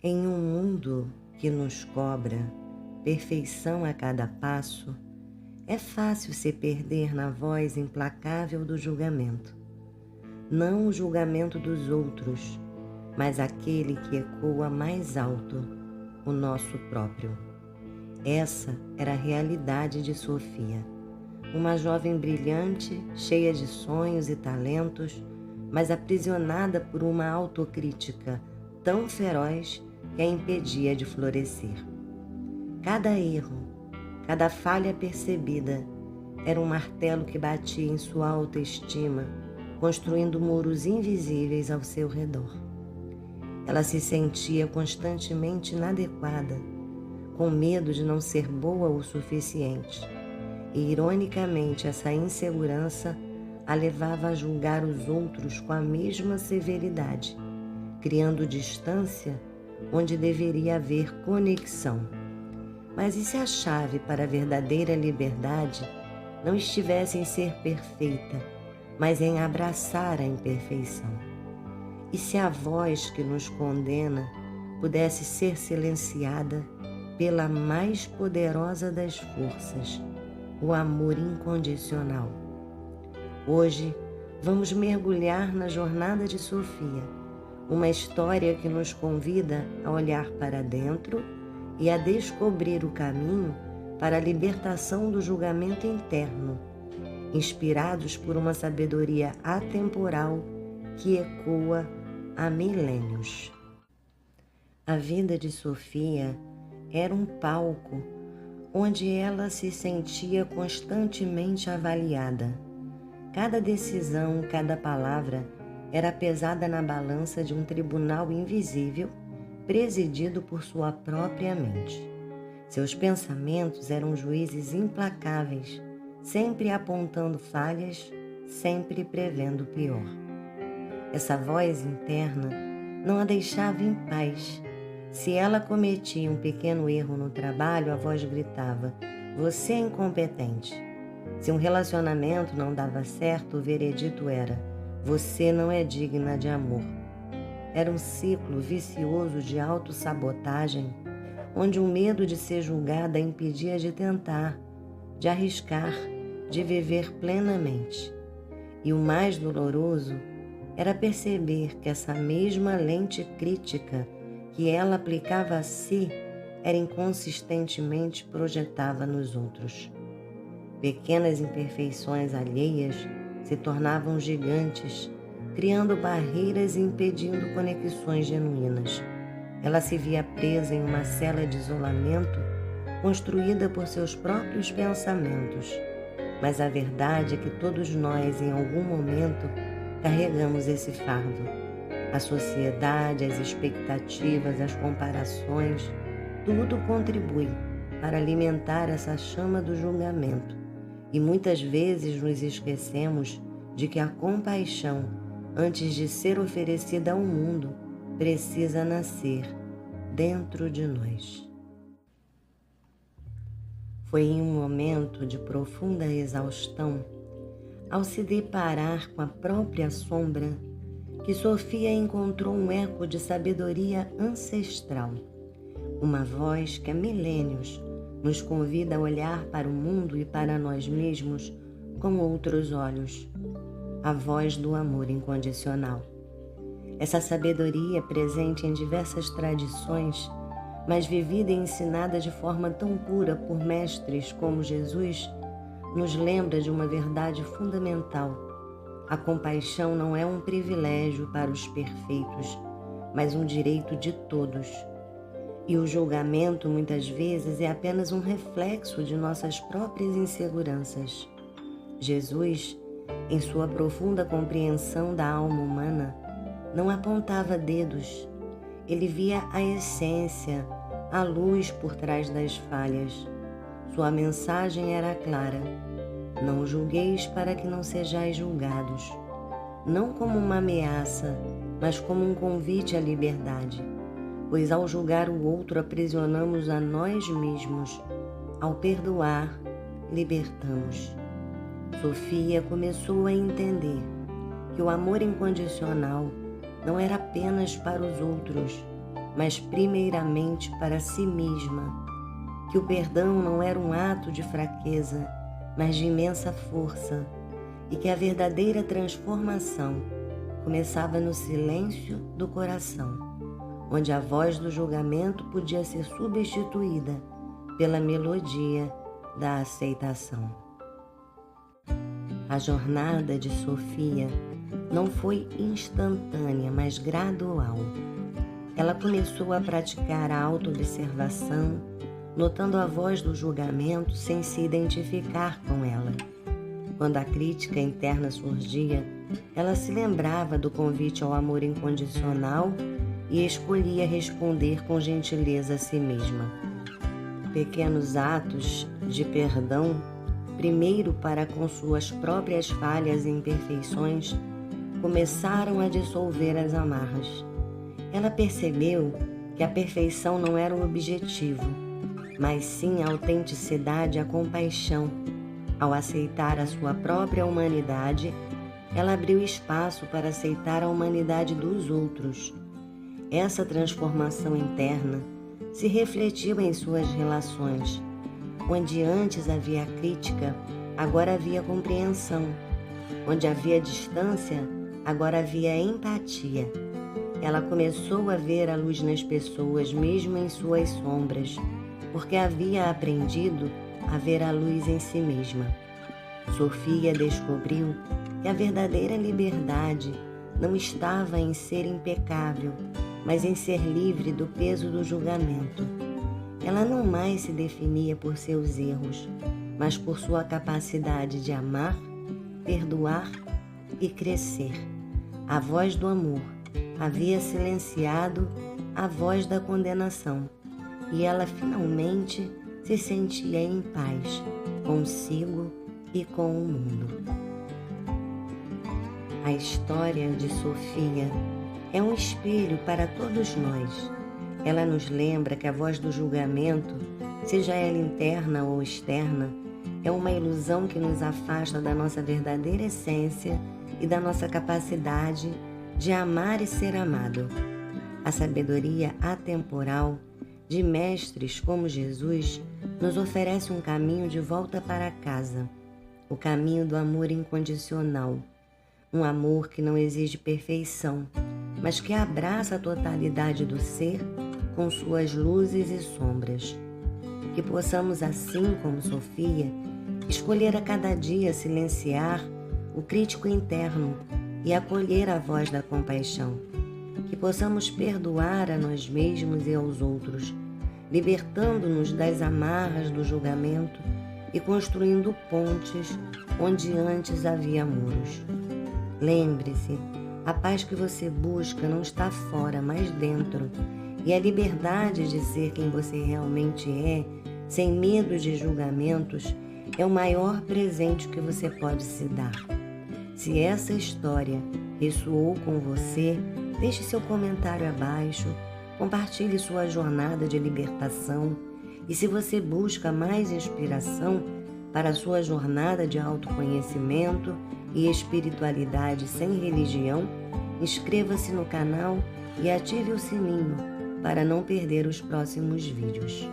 Em um mundo que nos cobra perfeição a cada passo, é fácil se perder na voz implacável do julgamento. Não o julgamento dos outros, mas aquele que ecoa mais alto, o nosso próprio. Essa era a realidade de Sofia, uma jovem brilhante, cheia de sonhos e talentos, mas aprisionada por uma autocrítica tão feroz que a impedia de florescer. Cada erro, cada falha percebida era um martelo que batia em sua autoestima, construindo muros invisíveis ao seu redor. Ela se sentia constantemente inadequada, com medo de não ser boa o suficiente, e ironicamente essa insegurança a levava a julgar os outros com a mesma severidade, criando distância onde deveria haver conexão. Mas e se a chave para a verdadeira liberdade não estivesse em ser perfeita, mas em abraçar a imperfeição? E se a voz que nos condena pudesse ser silenciada pela mais poderosa das forças, o amor incondicional? Hoje vamos mergulhar na jornada de Sofia, uma história que nos convida a olhar para dentro e a descobrir o caminho para a libertação do julgamento interno, inspirados por uma sabedoria atemporal que ecoa há milênios. A vida de Sofia era um palco onde ela se sentia constantemente avaliada. Cada decisão, cada palavra era pesada na balança de um tribunal invisível, presidido por sua própria mente. Seus pensamentos eram juízes implacáveis, sempre apontando falhas, sempre prevendo o pior. Essa voz interna não a deixava em paz. Se ela cometia um pequeno erro no trabalho, a voz gritava: "Você é incompetente". Se um relacionamento não dava certo, o veredito era: "Você não é digna de amor". Era um ciclo vicioso de autossabotagem, onde o medo de ser julgada a impedia de tentar, de arriscar, de viver plenamente. E o mais doloroso era perceber que essa mesma lente crítica que ela aplicava a si era inconsistentemente projetada nos outros. Pequenas imperfeições alheias se tornavam gigantes, criando barreiras e impedindo conexões genuínas. Ela se via presa em uma cela de isolamento construída por seus próprios pensamentos. Mas a verdade é que todos nós, em algum momento, carregamos esse fardo. A sociedade, as expectativas, as comparações, tudo contribui para alimentar essa chama do julgamento. E muitas vezes nos esquecemos de que a compaixão, antes de ser oferecida ao mundo, precisa nascer dentro de nós. Foi em um momento de profunda exaustão, ao se deparar com a própria sombra, que Sofia encontrou um eco de sabedoria ancestral, uma voz que há milênios nos convida a olhar para o mundo e para nós mesmos com outros olhos, a voz do amor incondicional. Essa sabedoria presente em diversas tradições, mas vivida e ensinada de forma tão pura por mestres como Jesus, nos lembra de uma verdade fundamental. A compaixão não é um privilégio para os perfeitos, mas um direito de todos. E o julgamento, muitas vezes, é apenas um reflexo de nossas próprias inseguranças. Jesus, em sua profunda compreensão da alma humana, não apontava dedos. Ele via a essência, a luz por trás das falhas. Sua mensagem era clara: não julgueis para que não sejais julgados. Não como uma ameaça, mas como um convite à liberdade. Pois ao julgar o outro aprisionamos a nós mesmos. Ao perdoar, libertamos. Sofia começou a entender que o amor incondicional não era apenas para os outros, mas primeiramente para si mesma, que o perdão não era um ato de fraqueza, mas de imensa força, e que a verdadeira transformação começava no silêncio do coração, onde a voz do julgamento podia ser substituída pela melodia da aceitação. A jornada de Sofia não foi instantânea, mas gradual. Ela começou a praticar a autoobservação, notando a voz do julgamento sem se identificar com ela. Quando a crítica interna surgia, ela se lembrava do convite ao amor incondicional e escolhia responder com gentileza a si mesma. Pequenos atos de perdão, primeiro para com suas próprias falhas e imperfeições, começaram a dissolver as amarras. Ela percebeu que a perfeição não era o objetivo, mas sim a autenticidade e a compaixão. Ao aceitar a sua própria humanidade, ela abriu espaço para aceitar a humanidade dos outros. Essa transformação interna se refletiu em suas relações. Onde antes havia crítica, agora havia compreensão. Onde havia distância, agora havia empatia. Ela começou a ver a luz nas pessoas, mesmo em suas sombras, porque havia aprendido a ver a luz em si mesma. Sofia descobriu que a verdadeira liberdade não estava em ser impecável, mas em ser livre do peso do julgamento. Ela não mais se definia por seus erros, mas por sua capacidade de amar, perdoar e crescer. A voz do amor havia silenciado a voz da condenação, e ela finalmente se sentia em paz consigo e com o mundo. A história de Sofia é um espelho para todos nós. Ela nos lembra que a voz do julgamento, seja ela interna ou externa, é uma ilusão que nos afasta da nossa verdadeira essência e da nossa capacidade de amar e ser amado. A sabedoria atemporal de mestres como Jesus nos oferece um caminho de volta para casa, o caminho do amor incondicional, um amor que não exige perfeição, mas que abraça a totalidade do ser com suas luzes e sombras. Que possamos, assim como Sofia, escolher a cada dia silenciar o crítico interno e acolher a voz da compaixão. Que possamos perdoar a nós mesmos e aos outros, libertando-nos das amarras do julgamento e construindo pontes onde antes havia muros. Lembre-se, a paz que você busca não está fora, mas dentro, e a liberdade de ser quem você realmente é, sem medo de julgamentos, é o maior presente que você pode se dar. Se essa história ressoou com você, deixe seu comentário abaixo, compartilhe sua jornada de libertação e se você busca mais inspiração para a sua jornada de autoconhecimento e espiritualidade sem religião, inscreva-se no canal e ative o sininho para não perder os próximos vídeos.